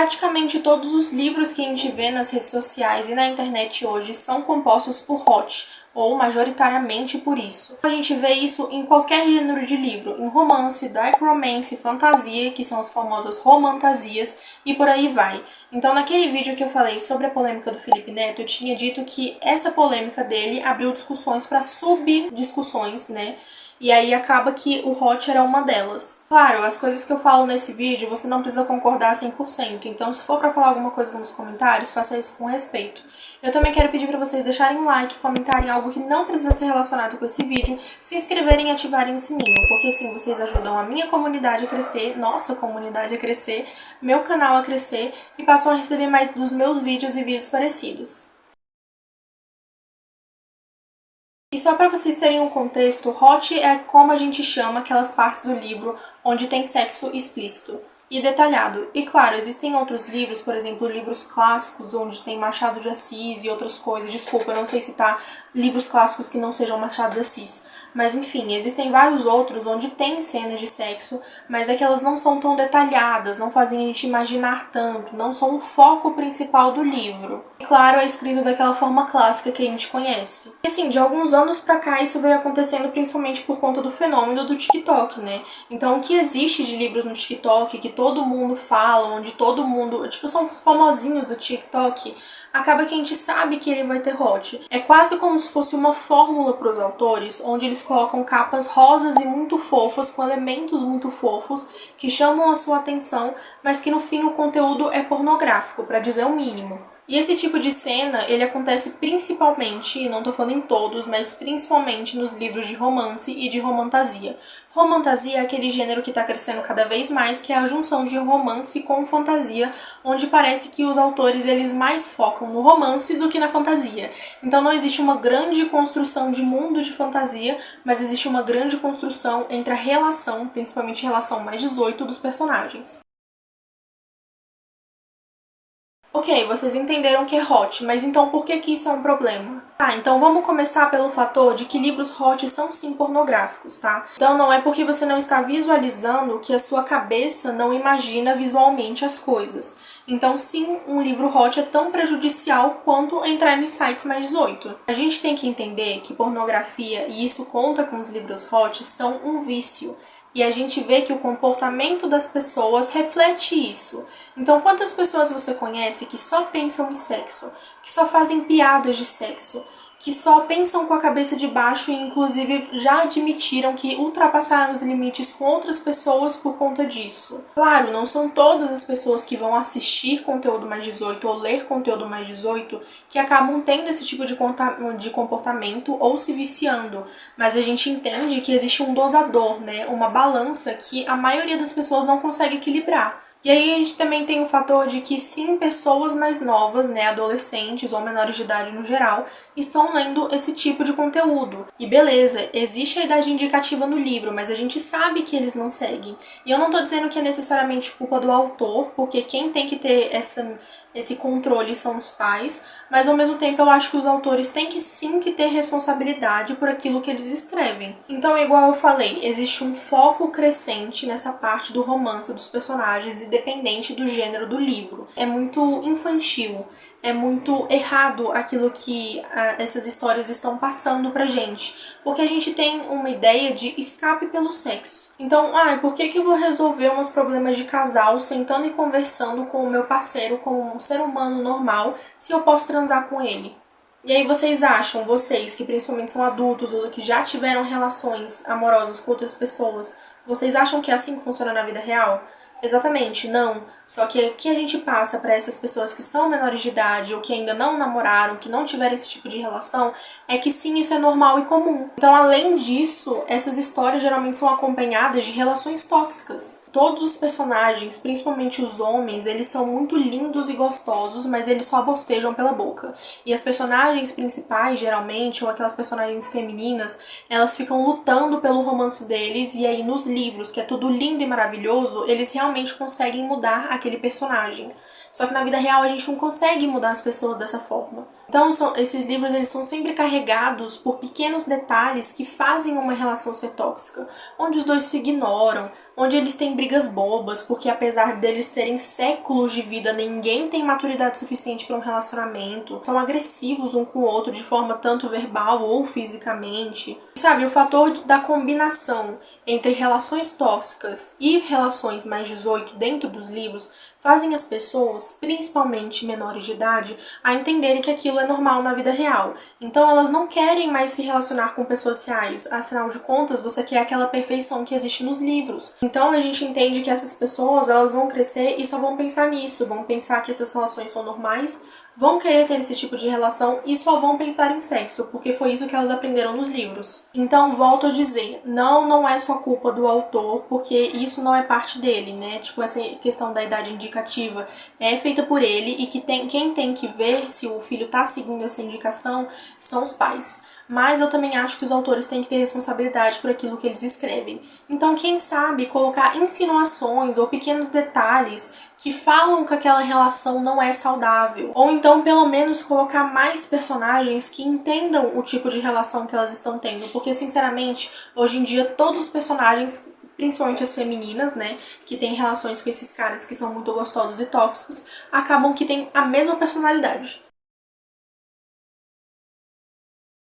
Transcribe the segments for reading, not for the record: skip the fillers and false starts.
praticamente todos os livros que a gente vê nas redes sociais e na internet hoje são compostos por hot, ou majoritariamente por isso. A gente vê isso em qualquer gênero de livro, em romance, dark romance, fantasia, que são as famosas romantasias, e por aí vai. Então, naquele vídeo que eu falei sobre a polêmica do Felipe Neto, eu tinha dito que essa polêmica dele abriu discussões para subdiscussões, né? E aí acaba que o hot era uma delas. Claro, as coisas que eu falo nesse vídeo você não precisa concordar 100%, então se for pra falar alguma coisa nos comentários, faça isso com respeito. Eu também quero pedir pra vocês deixarem um like, comentarem algo que não precisa ser relacionado com esse vídeo, se inscreverem e ativarem o sininho, porque assim vocês ajudam a minha comunidade a crescer, nossa comunidade a crescer, meu canal a crescer e passam a receber mais dos meus vídeos e vídeos parecidos. E só para vocês terem um contexto, hot é como a gente chama aquelas partes do livro onde tem sexo explícito e detalhado. E claro, existem outros livros, por exemplo, livros clássicos onde tem Machado de Assis e outras coisas. Desculpa, eu não sei citar livros clássicos que não sejam Machado de Assis. Mas enfim, existem vários outros onde tem cenas de sexo, mas é que elas não são tão detalhadas, não fazem a gente imaginar tanto, não são o foco principal do livro. E claro, é escrito daquela forma clássica que a gente conhece. E assim, de alguns anos pra cá isso veio acontecendo principalmente por conta do fenômeno do TikTok, né? Então o que existe de livros no TikTok, que todo mundo fala, onde todo mundo, tipo, são os famosinhos do TikTok, acaba que a gente sabe que ele vai ter hot. É quase como se fosse uma fórmula para os autores, onde eles colocam capas rosas e muito fofas, com elementos muito fofos, que chamam a sua atenção, mas que no fim o conteúdo é pornográfico, para dizer o mínimo. E esse tipo de cena, ele acontece principalmente, não tô falando em todos, mas principalmente nos livros de romance e de romantasia. Romantasia é aquele gênero que tá crescendo cada vez mais, que é a junção de romance com fantasia, onde parece que os autores eles mais focam no romance do que na fantasia. Então não existe uma grande construção de mundo de fantasia, mas existe uma grande construção entre a relação, principalmente a relação mais 18 dos personagens. Ok, vocês entenderam que é hot, mas então por que isso é um problema? Então vamos começar pelo fator de que livros hot são sim pornográficos, tá? Então não é porque você não está visualizando que a sua cabeça não imagina visualmente as coisas. Então sim, um livro hot é tão prejudicial quanto entrar em sites mais 18. A gente tem que entender que pornografia, e isso conta com os livros hot, são um vício. E a gente vê que o comportamento das pessoas reflete isso. Então, quantas pessoas você conhece que só pensam em sexo, que só fazem piadas de sexo, que só pensam com a cabeça de baixo e inclusive já admitiram que ultrapassaram os limites com outras pessoas por conta disso? Claro, não são todas as pessoas que vão assistir conteúdo mais 18 ou ler conteúdo mais 18 que acabam tendo esse tipo de comportamento ou se viciando, mas a gente entende que existe um dosador, né? Uma balança que a maioria das pessoas não consegue equilibrar. E aí a gente também tem o fator de que sim, pessoas mais novas, né, adolescentes ou menores de idade no geral, estão lendo esse tipo de conteúdo. E beleza, existe a idade indicativa no livro, mas a gente sabe que eles não seguem. E eu não tô dizendo que é necessariamente culpa do autor, porque quem tem que ter esse controle são os pais, mas ao mesmo tempo eu acho que os autores têm que sim que ter responsabilidade por aquilo que eles escrevem. Então, igual eu falei, existe um foco crescente nessa parte do romance dos personagens, independente do gênero do livro. É muito infantil, é muito errado aquilo que essas histórias estão passando pra gente, porque a gente tem uma ideia de escape pelo sexo. Então, por que eu vou resolver meus problemas de casal sentando e conversando com o meu parceiro como um ser humano normal, se eu posso transar com ele? E aí vocês acham, vocês que principalmente são adultos ou que já tiveram relações amorosas com outras pessoas, vocês acham que é assim que funciona na vida real? Exatamente, não. Só que o que a gente passa para essas pessoas que são menores de idade ou que ainda não namoraram, que não tiveram esse tipo de relação, é que sim, isso é normal e comum. Então, além disso, essas histórias geralmente são acompanhadas de relações tóxicas. Todos os personagens, principalmente os homens, eles são muito lindos e gostosos, mas eles só bostejam pela boca. E as personagens principais, geralmente, ou aquelas personagens femininas, elas ficam lutando pelo romance deles, e aí nos livros, que é tudo lindo e maravilhoso, eles realmente conseguem mudar aquele personagem. Só que na vida real a gente não consegue mudar as pessoas dessa forma. Então, esses livros eles são sempre carregados por pequenos detalhes que fazem uma relação ser tóxica, onde os dois se ignoram, onde eles têm brigas bobas, porque apesar deles terem séculos de vida, ninguém tem maturidade suficiente para um relacionamento, são agressivos um com o outro de forma tanto verbal ou fisicamente. Sabe, o fator da combinação entre relações tóxicas e relações mais 18 dentro dos livros fazem as pessoas, principalmente menores de idade, a entenderem que aquilo é normal na vida real. Então elas não querem mais se relacionar com pessoas reais, afinal de contas você quer aquela perfeição que existe nos livros. Então a gente entende que essas pessoas elas vão crescer e só vão pensar nisso, vão pensar que essas relações são normais, vão querer ter esse tipo de relação e só vão pensar em sexo, porque foi isso que elas aprenderam nos livros. Então, volto a dizer, não é só culpa do autor, porque isso não é parte dele, né? Tipo, essa questão da idade indicativa é feita por ele e que quem tem que ver se o filho tá seguindo essa indicação são os pais. Mas eu também acho que os autores têm que ter responsabilidade por aquilo que eles escrevem. Então, quem sabe colocar insinuações ou pequenos detalhes que falam que aquela relação não é saudável. Ou então, pelo menos, colocar mais personagens que entendam o tipo de relação que elas estão tendo. Porque, sinceramente, hoje em dia, todos os personagens, principalmente as femininas, né, que têm relações com esses caras que são muito gostosos e tóxicos, acabam que têm a mesma personalidade.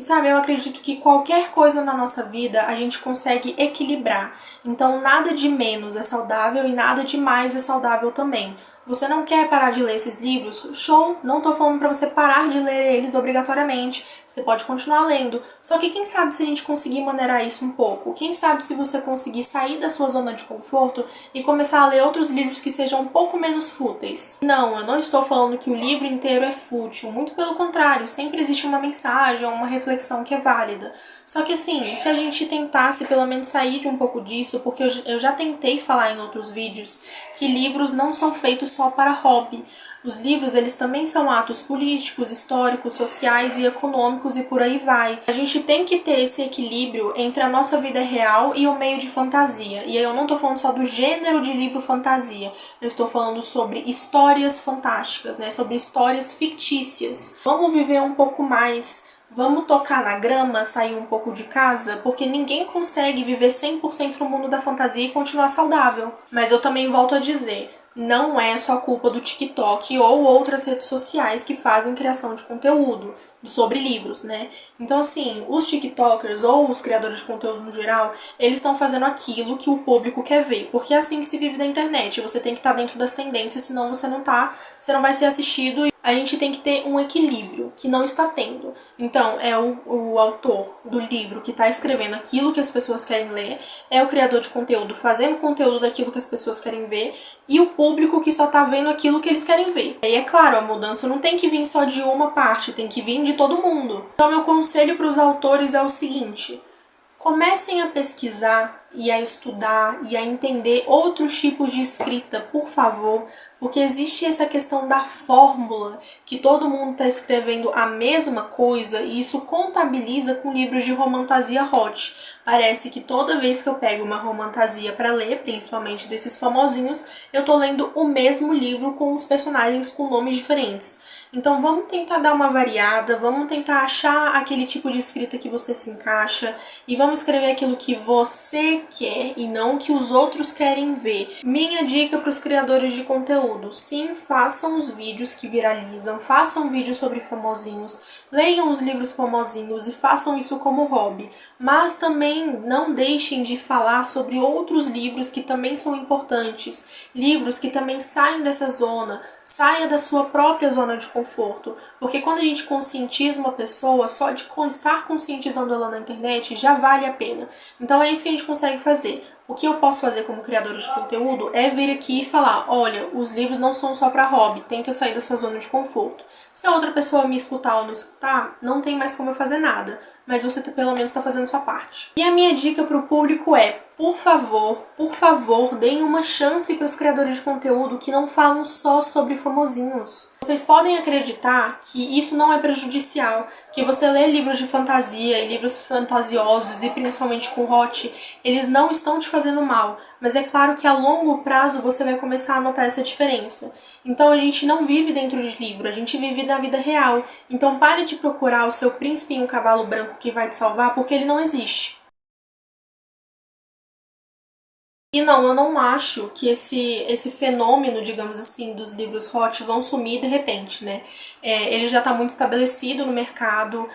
Sabe, eu acredito que qualquer coisa na nossa vida a gente consegue equilibrar. Então, nada de menos é saudável e nada de mais é saudável também. Você não quer parar de ler esses livros? Show! Não tô falando pra você parar de ler eles obrigatoriamente. Você pode continuar lendo. Só que quem sabe se a gente conseguir maneirar isso um pouco? Quem sabe se você conseguir sair da sua zona de conforto e começar a ler outros livros que sejam um pouco menos fúteis? Não, eu não estou falando que o livro inteiro é fútil. Muito pelo contrário, sempre existe uma mensagem, uma reflexão que é válida. Só que assim, se a gente tentasse pelo menos sair de um pouco disso, porque eu já tentei falar em outros vídeos que livros não são feitos só para hobby. Os livros, eles também são atos políticos, históricos, sociais e econômicos e por aí vai. A gente tem que ter esse equilíbrio entre a nossa vida real e o meio de fantasia. E aí eu não tô falando só do gênero de livro fantasia. Eu estou falando sobre histórias fantásticas, né? Sobre histórias fictícias. Vamos viver um pouco mais. Vamos tocar na grama, sair um pouco de casa, porque ninguém consegue viver 100% no mundo da fantasia e continuar saudável. Mas eu também volto a dizer, não é só culpa do TikTok ou outras redes sociais que fazem criação de conteúdo sobre livros, né? Então, assim, os TikTokers ou os criadores de conteúdo no geral, eles estão fazendo aquilo que o público quer ver, porque é assim que se vive na internet. Você tem que estar dentro das tendências, senão você não vai ser assistido. A gente tem que ter um equilíbrio, que não está tendo. Então, é o autor do livro que está escrevendo aquilo que as pessoas querem ler, é o criador de conteúdo fazendo conteúdo daquilo que as pessoas querem ver, e o público que só tá vendo aquilo que eles querem ver. E é claro, a mudança não tem que vir só de uma parte, tem que vir de todo mundo. Então, meu conselho para os autores é o seguinte: comecem a pesquisar e a estudar e a entender outros tipos de escrita, por favor, porque existe essa questão da fórmula, que todo mundo está escrevendo a mesma coisa e isso contabiliza com livros de romantasia hot. Parece que toda vez que eu pego uma romantasia para ler, principalmente desses famosinhos, eu tô lendo o mesmo livro com os personagens com nomes diferentes. Então vamos tentar dar uma variada, vamos tentar achar aquele tipo de escrita que você se encaixa e vamos escrever aquilo que você quer e não o que os outros querem ver. Minha dica para os criadores de conteúdo: sim, façam os vídeos que viralizam, façam vídeos sobre famosinhos, leiam os livros famosinhos e façam isso como hobby, mas também não deixem de falar sobre outros livros que também são importantes, livros que também saem dessa zona, saia da sua própria zona de conforto, porque quando a gente conscientiza uma pessoa, só de estar conscientizando ela na internet já vale a pena. Então é isso que a gente consegue fazer. O que eu posso fazer como criadora de conteúdo é vir aqui e falar: olha, os livros não são só para hobby, tenta sair da sua zona de conforto. Se a outra pessoa me escutar ou não escutar, não tem mais como eu fazer nada, mas você pelo menos está fazendo sua parte. E a minha dica para o público é: por favor, deem uma chance para os criadores de conteúdo que não falam só sobre famosinhos. Vocês podem acreditar que isso não é prejudicial, que você lê livros de fantasia e livros fantasiosos e principalmente com hot, eles não estão te fazendo mal, mas é claro que a longo prazo você vai começar a notar essa diferença. Então a gente não vive dentro de livro, a gente vive na vida real. Então pare de procurar o seu príncipe em um cavalo branco que vai te salvar, porque ele não existe. E não, eu não acho que esse fenômeno, digamos assim, dos livros hot vão sumir de repente, né? Ele já está muito estabelecido no mercado,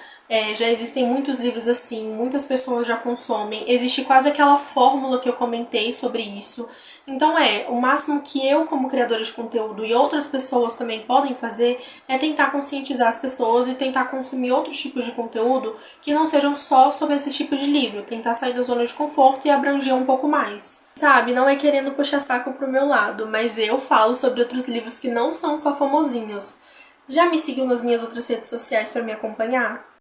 já existem muitos livros assim, muitas pessoas já consomem, existe quase aquela fórmula que eu comentei sobre isso. Então o máximo que eu, como criadora de conteúdo, e outras pessoas também podem fazer é tentar conscientizar as pessoas e tentar consumir outros tipos de conteúdo que não sejam só sobre esse tipo de livro, tentar sair da zona de conforto e abranger um pouco mais. Sabe, não é querendo puxar saco pro meu lado, mas eu falo sobre outros livros que não são só famosinhos. Já me seguiu nas minhas outras redes sociais para me acompanhar?